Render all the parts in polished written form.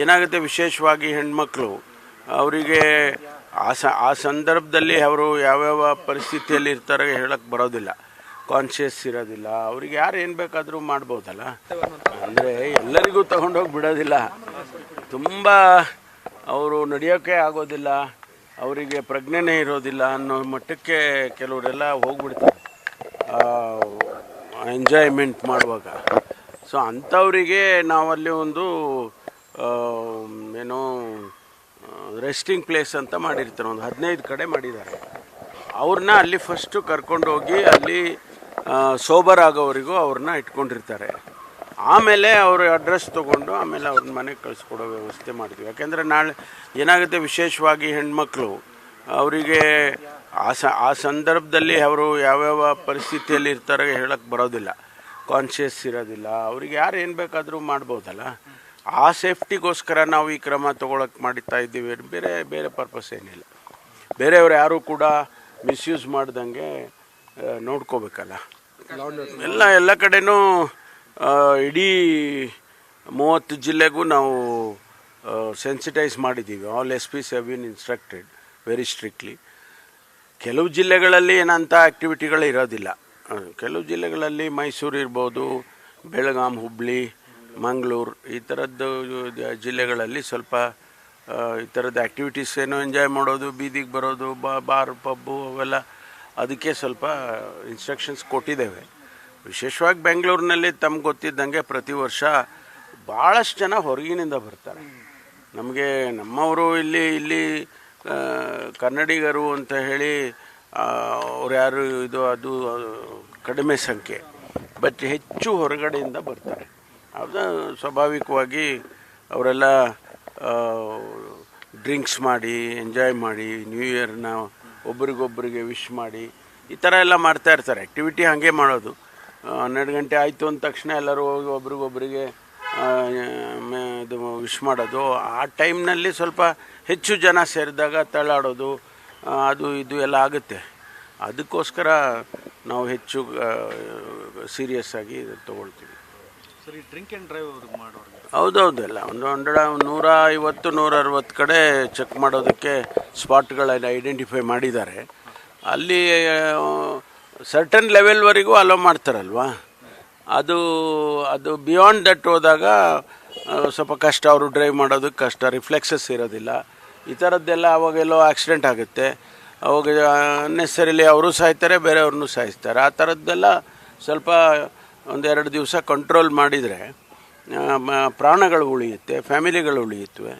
ಏನಾಗುತ್ತೆ, ವಿಶೇಷವಾಗಿ ಹೆಣ್ಮಕ್ಳು ಅವರಿಗೆ ಆ ಸಂದರ್ಭದಲ್ಲಿ ಅವರು ಯಾವ್ಯಾವ ಪರಿಸ್ಥಿತಿಯಲ್ಲಿ ಇರ್ತಾರೆ ಹೇಳಕ್ಕೆ ಬರೋದಿಲ್ಲ, ಕಾನ್ಷಿಯಸ್ ಇರೋದಿಲ್ಲ. ಅವ್ರಿಗೆ ಯಾರು ಏನು ಬೇಕಾದರೂ ಮಾಡ್ಬೋದಲ್ಲ. ಅಂದರೆ ಎಲ್ಲರಿಗೂ ತಗೊಂಡೋಗಿ ಬಿಡೋದಿಲ್ಲ. ತುಂಬ ಅವರು ನಡೆಯೋಕ್ಕೆ ಆಗೋದಿಲ್ಲ, ಅವರಿಗೆ ಪ್ರಜ್ಞೆನೇ ಇರೋದಿಲ್ಲ ಅನ್ನೋ ಮಟ್ಟಕ್ಕೆ ಕೆಲವರೆಲ್ಲ ಹೋಗ್ಬಿಡ್ತಾರೆ ಎಂಜಾಯ್ಮೆಂಟ್ ಮಾಡುವಾಗ. ಸೊ ಅಂಥವರಿಗೆ ನಾವಲ್ಲಿ ಒಂದು ಏನೋ ರೆಸ್ಟಿಂಗ್ ಪ್ಲೇಸ್ ಅಂತ ಮಾಡಿರ್ತಾರೆ, ಒಂದು 15 ಕಡೆ ಮಾಡಿದ್ದಾರೆ. ಅವ್ರನ್ನ ಅಲ್ಲಿ ಫಸ್ಟು ಕರ್ಕೊಂಡೋಗಿ ಅಲ್ಲಿ ಸೋಬರ್ ಆಗೋವರೆಗೂ ಅವ್ರನ್ನ ಇಟ್ಕೊಂಡಿರ್ತಾರೆ. ಆಮೇಲೆ ಅವ್ರ ಅಡ್ರೆಸ್ ತೊಗೊಂಡು ಆಮೇಲೆ ಅವ್ರನ್ನ ಮನೆಗೆ ಕಳಿಸ್ಕೊಡೋ ವ್ಯವಸ್ಥೆ ಮಾಡ್ತೀವಿ. ಯಾಕೆಂದರೆ ನಾಳೆ ಏನಾಗುತ್ತೆ, ವಿಶೇಷವಾಗಿ ಹೆಣ್ಮಕ್ಳು ಅವರಿಗೆ ಆ ಸಂದರ್ಭದಲ್ಲಿ ಅವರು ಯಾವ್ಯಾವ ಪರಿಸ್ಥಿತಿಯಲ್ಲಿ ಇರ್ತಾರೆ ಹೇಳಕ್ಕೆ ಬರೋದಿಲ್ಲ, ಕಾನ್ಷಿಯಸ್ ಇರೋದಿಲ್ಲ. ಅವ್ರಿಗೆ ಯಾರು ಏನು ಬೇಕಾದರೂ ಮಾಡ್ಬೋದಲ್ಲ. ಆ ಸೇಫ್ಟಿಗೋಸ್ಕರ ನಾವು ಈ ಕ್ರಮ ತೊಗೊಳಕ್ಕೆ ಮಾಡ್ತಾ ಇದ್ದೀವಿ. ಬೇರೆ ಪರ್ಪಸ್ ಏನಿಲ್ಲ. ಬೇರೆಯವ್ರು ಯಾರೂ ಕೂಡ ಮಿಸ್ಯೂಸ್ ಮಾಡ್ದಂಗೆ ನೋಡ್ಕೋಬೇಕಲ್ಲ. ಎಲ್ಲ ಕಡೆನೂ ಇಡೀ 30 ಜಿಲ್ಲೆಗೂ ನಾವು ಸೆನ್ಸಿಟೈಸ್ ಮಾಡಿದ್ದೀವಿ. All SPs have been instructed very strictly. ಕೆಲವು ಜಿಲ್ಲೆಗಳಲ್ಲಿ ಏನಂಥ ಆ್ಯಕ್ಟಿವಿಟಿಗಳು ಇರೋದಿಲ್ಲ. ಕೆಲವು ಜಿಲ್ಲೆಗಳಲ್ಲಿ ಮೈಸೂರು ಇರ್ಬೋದು, ಬೆಳಗಾಂ, ಹುಬ್ಳಿ, ಮಂಗಳೂರು, ಈ ಥರದ್ದು ಜಿಲ್ಲೆಗಳಲ್ಲಿ ಸ್ವಲ್ಪ ಈ ಥರದ್ದು ಆ್ಯಕ್ಟಿವಿಟೀಸ್ ಏನೋ ಎಂಜಾಯ್ ಮಾಡೋದು, ಬೀದಿಗೆ ಬರೋದು, ಬಾರ್ ಪಬ್ಬು ಅವೆಲ್ಲ, ಅದಕ್ಕೆ ಸ್ವಲ್ಪ ಇನ್ಸ್ಟ್ರಕ್ಷನ್ಸ್ ಕೊಟ್ಟಿದ್ದೇವೆ. ವಿಶೇಷವಾಗಿ ಬೆಂಗಳೂರಿನಲ್ಲಿ ತಮ್ಗೆ ಗೊತ್ತಿದ್ದಂಗೆ ಪ್ರತಿ ವರ್ಷ ಭಾಳಷ್ಟು ಜನ ಹೊರಗಿನಿಂದ ಬರ್ತಾರೆ. ನಮಗೆ ನಮ್ಮವರು ಇಲ್ಲಿ ಕನ್ನಡಿಗರು ಅಂತ ಹೇಳಿ ಅವ್ರು ಯಾರು ಅದು ಕಡಿಮೆ ಸಂಖ್ಯೆ, ಬಟ್ ಹೆಚ್ಚು ಹೊರಗಡೆಯಿಂದ ಬರ್ತಾರೆ. ಅದು ಸ್ವಾಭಾವಿಕವಾಗಿ ಅವರೆಲ್ಲ ಡ್ರಿಂಕ್ಸ್ ಮಾಡಿ ಎಂಜಾಯ್ ಮಾಡಿ ನ್ಯೂ ಇಯರ್ನ ಒಬ್ರಿಗೊಬ್ಬರಿಗೆ ವಿಶ್ ಮಾಡಿ ಈ ಥರ ಎಲ್ಲ ಮಾಡ್ತಾ ಇರ್ತಾರೆ. ಆ್ಯಕ್ಟಿವಿಟಿ ಹಾಗೆ ಮಾಡೋದು. 12 ಗಂಟೆ ಆಯಿತು ಅಂದ ತಕ್ಷಣ ಎಲ್ಲರೂ ಹೋಗಿ ಒಬ್ರಿಗೊಬ್ಬರಿಗೆ ಇದು ವಿಶ್ ಮಾಡೋದು. ಆ ಟೈಮ್ನಲ್ಲಿ ಸ್ವಲ್ಪ ಹೆಚ್ಚು ಜನ ಸೇರಿದಾಗ ತಳ್ಳಾಡೋದು ಅದು ಇದು ಎಲ್ಲ ಆಗುತ್ತೆ. ಅದಕ್ಕೋಸ್ಕರ ನಾವು ಹೆಚ್ಚು ಸೀರಿಯಸ್ ಆಗಿ ತೊಗೊಳ್ತೀವಿ. ಸರಿ, ಡ್ರಿಂಕ್ ಆ್ಯಂಡ್ ಡ್ರೈವ್ ಮಾಡೋರು ಹೌದೌದಲ್ಲ, ಒಂದು 150-160 ಕಡೆ ಚೆಕ್ ಮಾಡೋದಕ್ಕೆ ಸ್ಪಾಟ್ಗಳನ್ನು ಐಡೆಂಟಿಫೈ ಮಾಡಿದ್ದಾರೆ. ಅಲ್ಲಿ ಸರ್ಟನ್ ಲೆವೆಲ್ವರೆಗೂ ಅಲೋ ಮಾಡ್ತಾರಲ್ವ, ಅದು ಬಿಯಾಂಡ್ ದಟ್ ಹೋದಾಗ ಸ್ವಲ್ಪ ಕಷ್ಟ. ಅವರು ಡ್ರೈವ್ ಮಾಡೋದಕ್ಕೆ ಕಷ್ಟ, ರಿಫ್ಲೆಕ್ಸಸ್ ಇರೋದಿಲ್ಲ, ಈ ಥರದ್ದೆಲ್ಲ. ಅವಾಗೆಲ್ಲೋ ಆಕ್ಸಿಡೆಂಟ್ ಆಗುತ್ತೆ, ಅವಾಗ ಅನ್ನೆಸರಿಲಿ ಅವರು ಸಾಯ್ತಾರೆ, ಬೇರೆಯವ್ರನ್ನೂ ಸಾಯಿಸ್ತಾರೆ. ಆ ಥರದ್ದೆಲ್ಲ ಸ್ವಲ್ಪ 1-2 ದಿವಸ ಕಂಟ್ರೋಲ್ ಮಾಡಿದರೆ ಪ್ರಾಣಗಳು ಉಳಿಯುತ್ತೆ, ಫ್ಯಾಮಿಲಿಗಳು ಉಳಿಯುತ್ತವೆ.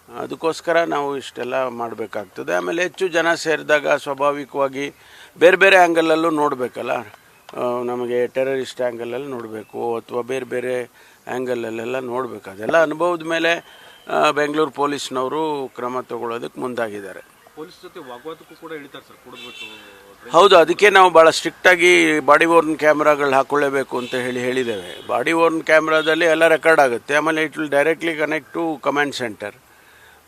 ಅದಕ್ಕೋಸ್ಕರ ನಾವು ಇಷ್ಟೆಲ್ಲ ಮಾಡಬೇಕಾಗ್ತದೆ. ಆಮೇಲೆ ಹೆಚ್ಚು ಜನ ಸೇರಿದಾಗ ಸ್ವಾಭಾವಿಕವಾಗಿ ಬೇರೆ ಆ್ಯಂಗಲಲ್ಲೂ ನೋಡಬೇಕಲ್ಲ. ನಮಗೆ ಟೆರರಿಸ್ಟ್ ಆ್ಯಂಗಲಲ್ಲಿ ನೋಡಬೇಕು ಅಥವಾ ಬೇರೆ ಆ್ಯಂಗಲಲ್ಲೆಲ್ಲ ನೋಡಬೇಕು. ಅದೆಲ್ಲ ಅನುಭವದ ಮೇಲೆ ಬೆಂಗಳೂರು ಪೊಲೀಸ್ನವರು ಕ್ರಮ ತಗೊಳ್ಳೋದಕ್ಕೆ ಮುಂದಾಗಿದ್ದಾರೆ. ಪೊಲೀಸ್ ಜೊತೆ ವಾಗ್ವಾದಕ್ಕೂ ಕೂಡ ಹೇಳ್ತಾರೆ ಸರ್, ಕುಡಿದ್ಬಿಟ್ಟು. ಹೌದು, ಅದಕ್ಕೆ ನಾವು ಭಾಳ ಸ್ಟ್ರಿಕ್ಟಾಗಿ ಬಾಡಿ ಓರ್ನ್ ಕ್ಯಾಮ್ರಾಗಳು ಹಾಕ್ಕೊಳ್ಳೇಬೇಕು ಅಂತ ಹೇಳಿದ್ದೇವೆ. ಬಾಡಿ ಓರ್ನ್ ಕ್ಯಾಮ್ರಾದಲ್ಲಿ ಎಲ್ಲ ರೆಕಾರ್ಡ್ ಆಗುತ್ತೆ. ಆಮೇಲೆ it will directly connect to command centre.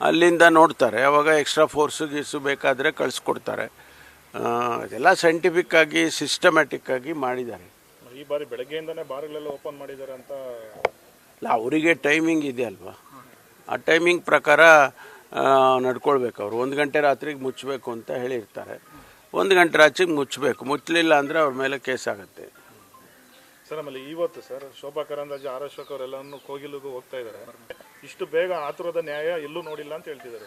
ಅಲ್ಲಿಂದ ನೋಡ್ತಾರೆ. ಅವಾಗ ಎಕ್ಸ್ಟ್ರಾ ಫೋರ್ಸು ಬೇಕಾದರೆ ಕಳಿಸ್ಕೊಡ್ತಾರೆ. ಇದೆಲ್ಲ ಸೈಂಟಿಫಿಕ್ ಆಗಿ ಸಿಸ್ಟಮ್ಯಾಟಿಕ್ ಆಗಿ ಮಾಡಿದ್ದಾರೆ. ಈ ಬಾರಿ ಬೆಳಗ್ಗೆಯಿಂದನೇ ಬಾರ್ಗಳೆಲ್ಲ ಓಪನ್ ಮಾಡಿದ್ದಾರೆ ಅಂತ ಅಲ್ಲ, ಅವರಿಗೆ ಟೈಮಿಂಗ್ ಇದೆ ಅಲ್ವಾ, ಆ ಟೈಮಿಂಗ್ ಪ್ರಕಾರ ನಡ್ಕೊಳ್ಬೇಕು. ಅವರು 1 ಗಂಟೆ ರಾತ್ರಿಗೆ ಮುಚ್ಚಬೇಕು ಅಂತ ಹೇಳಿರ್ತಾರೆ. 1 ಗಂಟೆ ರಾತ್ರಿಗೆ ಮುಚ್ಚಬೇಕು. ಮುಚ್ಚಲಿಲ್ಲ ಅಂದರೆ ಅವ್ರ ಮೇಲೆ ಕೇಸ್ ಆಗುತ್ತೆ. ಸರ್, ಆಮೇಲೆ ಇವತ್ತು ಸರ್ ಶೋಭಾ ಕರಂದ್ಲಾಜೆ, ಆರ್ ಅಶೋಕ್ ಅವರೆಲ್ಲವನ್ನು ಕೋಗಿಲಿಗೂ ಹೋಗ್ತಾ ಇದ್ದಾರೆ. ಇಷ್ಟು ಬೇಗ ಆತುರದ ನ್ಯಾಯ ಎಲ್ಲೂ ನೋಡಿಲ್ಲ ಅಂತ ಹೇಳ್ತಿದ್ದಾರೆ.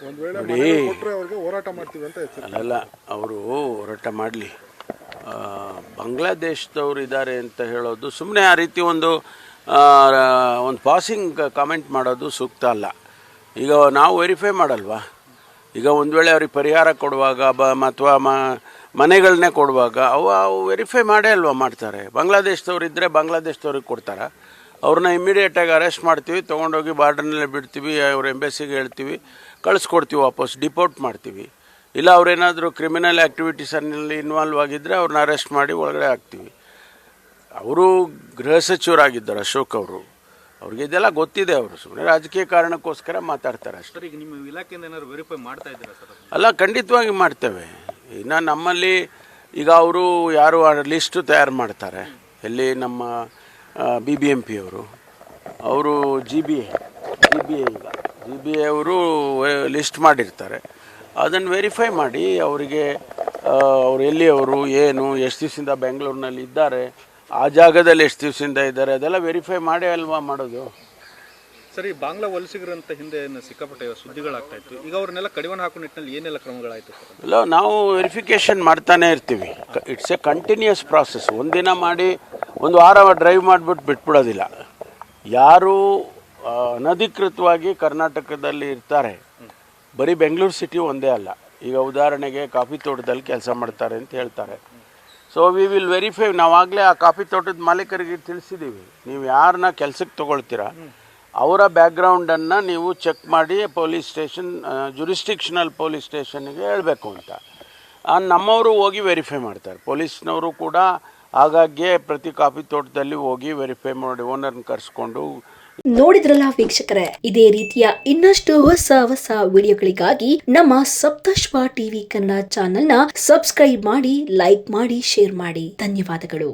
ಹೋರಾಟ ಮಾಡ್ತೀವಿ ಅಂತ. ಅಲ್ಲ, ಅವರು ಹೋರಾಟ ಮಾಡಲಿ. ಬಾಂಗ್ಲಾದೇಶದವ್ರು ಇದ್ದಾರೆ ಅಂತ ಹೇಳೋದು ಸುಮ್ಮನೆ ಆ ರೀತಿ ಒಂದು ಪಾಸಿಂಗ್ ಕಾಮೆಂಟ್ ಮಾಡೋದು ಸೂಕ್ತ ಅಲ್ಲ. ಈಗ ನಾವು ವೆರಿಫೈ ಮಾಡಲ್ವಾ? ಈಗ ಒಂದು ವೇಳೆ ಅವ್ರಿಗೆ ಪರಿಹಾರ ಕೊಡುವಾಗ ಅಥವಾ ಮನೆಗಳನ್ನೇ ಕೊಡುವಾಗ ಅವು ವೆರಿಫೈ ಮಾಡೇ ಅಲ್ವಾ ಮಾಡ್ತಾರೆ. ಬಾಂಗ್ಲಾದೇಶದವ್ರು ಇದ್ದರೆ ಬಾಂಗ್ಲಾದೇಶದವ್ರಿಗೆ ಕೊಡ್ತಾರೆ. ಅವ್ರನ್ನ ಇಮಿಡಿಯೇಟಾಗಿ ಅರೆಸ್ಟ್ ಮಾಡ್ತೀವಿ, ತೊಗೊಂಡೋಗಿ ಬಾರ್ಡರ್ನಲ್ಲೇ ಬಿಡ್ತೀವಿ, ಅವ್ರ ಎಂಬೆಸಿಗೆ ಹೇಳ್ತೀವಿ, ಕಳಿಸ್ಕೊಡ್ತೀವಿ, ವಾಪಸ್ ಡಿಪೋರ್ಟ್ ಮಾಡ್ತೀವಿ. ಇಲ್ಲ ಅವರೇನಾದರೂ ಕ್ರಿಮಿನಲ್ ಆ್ಯಕ್ಟಿವಿಟೀಸಲ್ಲಿ ಇನ್ವಾಲ್ವ್ ಆಗಿದ್ದರೆ ಅವ್ರನ್ನ ಅರೆಸ್ಟ್ ಮಾಡಿ ಒಳಗಡೆ ಹಾಕ್ತೀವಿ. ಅವರು ಗೃಹ ಸಚಿವರಾಗಿದ್ದಾರೆ ಅಶೋಕ್ ಅವರು. ಅವ್ರಿಗೆ ಇದೆಲ್ಲ ಗೊತ್ತಿದೆ. ಅವರು ಸುಮ್ಮನೆ ರಾಜಕೀಯ ಕಾರಣಕ್ಕೋಸ್ಕರ ಮಾತಾಡ್ತಾರೆ ಅಷ್ಟೇ. ಈಗ ನಿಮ್ಮ ಇಲಾಖೆಯಿಂದ ಏನಾದ್ರು ವೆರಿಫೈ ಮಾಡ್ತಾ ಇದ್ದೀರಾ ಸರ್? ಅಲ್ಲ, ಖಂಡಿತವಾಗಿ ಮಾಡ್ತೇವೆ. ಇನ್ನು ನಮ್ಮಲ್ಲಿ ಈಗ ಅವರು ಯಾರು ಲಿಸ್ಟು ತಯಾರು ಮಾಡ್ತಾರೆ, ಎಲ್ಲಿ ನಮ್ಮ BBMP ಅವರು GBA ಈಗ CBI ಅವರು ಲಿಸ್ಟ್ ಮಾಡಿರ್ತಾರೆ, ಅದನ್ನು ವೆರಿಫೈ ಮಾಡಿ ಅವರಿಗೆ ಅವ್ರು ಎಲ್ಲಿಯವರು ಏನು ಎಷ್ಟು ದಿವಸದಿಂದ ಬೆಂಗಳೂರಿನಲ್ಲಿ ಇದ್ದಾರೆ, ಆ ಜಾಗದಲ್ಲಿ ಎಷ್ಟು ದಿವಸದಿಂದ ಇದ್ದಾರೆ, ಅದೆಲ್ಲ ವೆರಿಫೈ ಮಾಡಿ ಅಲ್ವಾ ಮಾಡೋದು. ಸರಿ, ಬಾಂಗ್ಲಾ ವಲಸಿಗರಂತ ಹಿಂದೆ ಏನು ಸಿಕ್ಕಾಪಟ್ಟೆ ಸುದ್ದಿಗಳಾಗ್ತಾ ಇತ್ತು, ಈಗ ಅವ್ರನ್ನೆಲ್ಲ ಕಡಿವಾಣ ಹಾಕೋ ನಿಟ್ಟಿನಲ್ಲಿ ಏನೆಲ್ಲ ಕ್ರಮಗಳಾಯಿತು ಸರ್? ಇಲ್ಲ, ನಾವು ವೆರಿಫಿಕೇಷನ್ ಮಾಡ್ತಾನೆ ಇರ್ತೀವಿ. It's a continuous process. ಒಂದಿನ ಮಾಡಿ ಒಂದು ವಾರ ಡ್ರೈವ್ ಮಾಡಿಬಿಟ್ಟು ಬಿಟ್ಬಿಡೋದಿಲ್ಲ. ಯಾರು ಅನಧಿಕೃತವಾಗಿ ಕರ್ನಾಟಕದಲ್ಲಿ ಇರ್ತಾರೆ, ಬರೀ ಬೆಂಗಳೂರು ಸಿಟಿ ಒಂದೇ ಅಲ್ಲ, ಈಗ ಉದಾಹರಣೆಗೆ ಕಾಫಿ ತೋಟದಲ್ಲಿ ಕೆಲಸ ಮಾಡ್ತಾರೆ ಅಂತ ಹೇಳ್ತಾರೆ, ಸೊ ವಿ ವಿಲ್ ವೆರಿಫೈ. ನಾವಾಗಲೇ ಆ ಕಾಫಿ ತೋಟದ ಮಾಲೀಕರಿಗೆ ತಿಳಿಸಿದ್ದೀವಿ, ನೀವು ಯಾರನ್ನ ಕೆಲಸಕ್ಕೆ ತೊಗೊಳ್ತೀರಾ ಅವರ ಬ್ಯಾಕ್ಗ್ರೌಂಡನ್ನು ನೀವು ಚೆಕ್ ಮಾಡಿ ಪೊಲೀಸ್ ಸ್ಟೇಷನ್, ಜುರಿಸ್ಟಿಕ್ಷನಲ್ ಪೊಲೀಸ್ ಸ್ಟೇಷನ್ಗೆ ಹೇಳಬೇಕು ಅಂತ. ನಮ್ಮವರು ಹೋಗಿ ವೆರಿಫೈ ಮಾಡ್ತಾರೆ. ಪೊಲೀಸ್ನವರು ಕೂಡ ಆಗಾಗ್ಗೆ ಪ್ರತಿ ಕಾಫಿ ತೋಟದಲ್ಲಿ ಹೋಗಿ ವೆರಿಫೈ ಮಾಡಿ ಓನರ್ನ ಕರೆಸ್ಕೊಂಡು. ನೋಡಿದ್ರಲ್ಲ ವೀಕ್ಷಕರೇ, ಇದೇ ರೀತಿಯ ಇನ್ನಷ್ಟು ಹೊಸ ವಿಡಿಯೋಗಳಿಗಾಗಿ ನಮ್ಮ ಸಪ್ತಶ್ವ ಟಿವಿ ಕನ್ನಡ ಚಾನೆಲ್ನ ಸಬ್ಸ್ಕ್ರೈಬ್ ಮಾಡಿ, ಲೈಕ್ ಮಾಡಿ, ಶೇರ್ ಮಾಡಿ. ಧನ್ಯವಾದಗಳು.